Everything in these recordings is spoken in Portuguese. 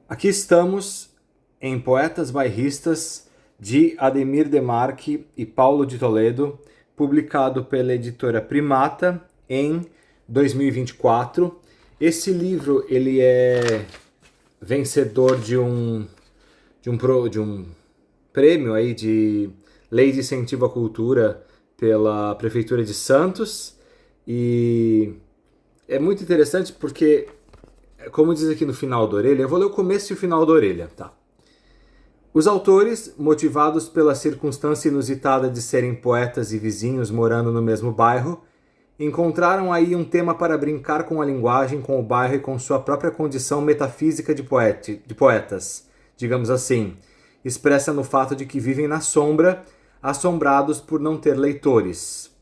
Aqui estamos em Poetas Bairristas de Ademir Demarque e Paulo de Toledo, publicado pela editora Primata em 2024. Esse livro ele é vencedor de um prêmio aí de Lei de Incentivo à Cultura pela Prefeitura de Santos, e é muito interessante porque, como diz aqui no final da orelha, eu vou ler o começo e o final da orelha, tá? Os autores, motivados pela circunstância inusitada de serem poetas e vizinhos morando no mesmo bairro, encontraram aí um tema para brincar com a linguagem, com o bairro e com sua própria condição metafísica de poetas, digamos assim, expressa no fato de que vivem na sombra, assombrados por não ter leitores.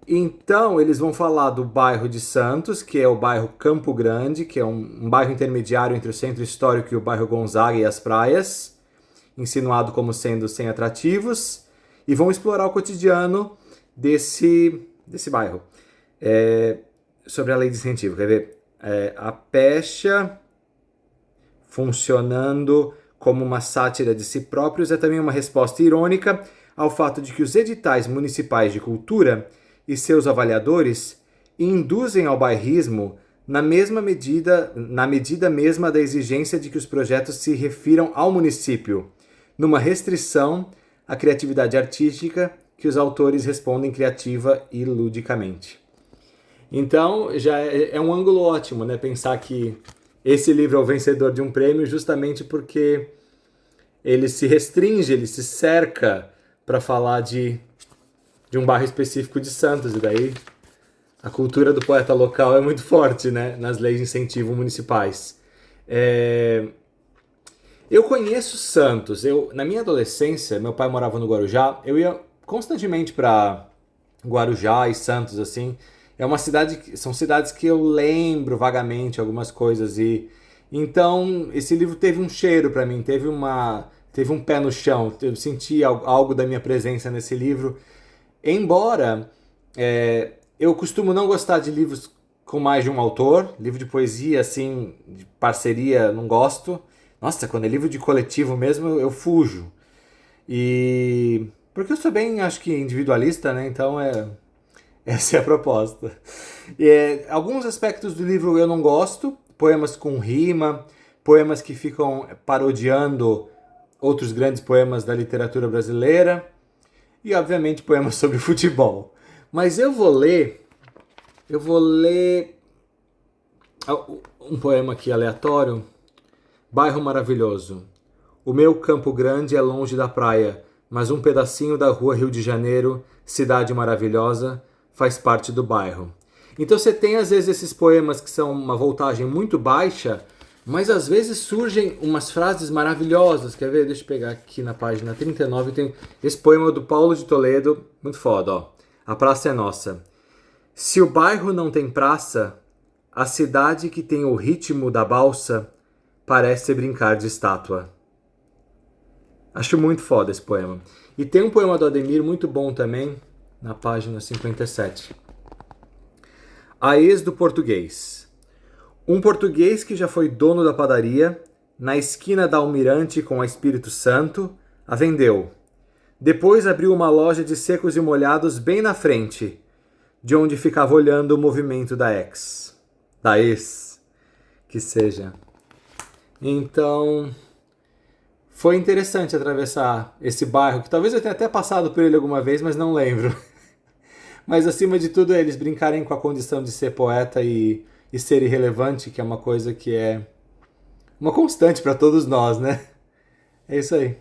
Então, eles vão falar do bairro de Santos, que é o bairro Campo Grande, que é um bairro intermediário entre o centro histórico e o bairro Gonzaga e as praias, insinuado como sendo sem atrativos, e vão explorar o cotidiano desse bairro. Sobre a lei de incentivo, quer ver? A pecha funcionando como uma sátira de si próprios é também uma resposta irônica ao fato de que os editais municipais de cultura e seus avaliadores induzem ao bairrismo na medida mesma da exigência de que os projetos se refiram ao município, numa restrição à criatividade artística que os autores respondem criativa e ludicamente. Então, já é um ângulo ótimo, né? Pensar que esse livro é o vencedor de um prêmio justamente porque ele se restringe, ele se cerca para falar de um bairro específico de Santos, e daí a cultura do poeta local é muito forte, né, nas leis de incentivo municipais. Eu conheço Santos. Na minha adolescência, meu pai morava no Guarujá, eu ia constantemente para Guarujá e Santos, assim. São cidades que eu lembro vagamente algumas coisas, e então esse livro teve um cheiro para mim, teve um pé no chão, eu senti algo da minha presença nesse livro. Embora eu costumo não gostar de livros com mais de um autor, livro de poesia, assim, de parceria, não gosto. Nossa, quando é livro de coletivo mesmo, eu fujo. E porque eu sou bem, acho que individualista, né? Então essa é a proposta. Alguns aspectos do livro eu não gosto, poemas com rima, poemas que ficam parodiando outros grandes poemas da literatura brasileira, e obviamente poemas sobre futebol. Mas eu vou ler um poema aqui aleatório. Bairro maravilhoso. O meu Campo Grande é longe da praia, mas um pedacinho da rua Rio de Janeiro, cidade maravilhosa, faz parte do bairro. Então você tem às vezes esses poemas que são uma voltagem muito baixa, mas às vezes surgem umas frases maravilhosas. Quer ver? Deixa eu pegar aqui na página 39, tem esse poema do Paulo de Toledo, muito foda, ó. A praça é nossa. Se o bairro não tem praça, a cidade que tem o ritmo da balsa parece brincar de estátua. Acho muito foda esse poema. E tem um poema do Ademir muito bom também, na página 57. A ex do português. Um português que já foi dono da padaria, na esquina da Almirante com a Espírito Santo, a vendeu. Depois abriu uma loja de secos e molhados bem na frente, de onde ficava olhando o movimento da ex, que seja. Então, foi interessante atravessar esse bairro, que talvez eu tenha até passado por ele alguma vez, mas não lembro. Mas acima de tudo, eles brincarem com a condição de ser poeta e ser irrelevante, que é uma coisa que é uma constante para todos nós, né? É isso aí.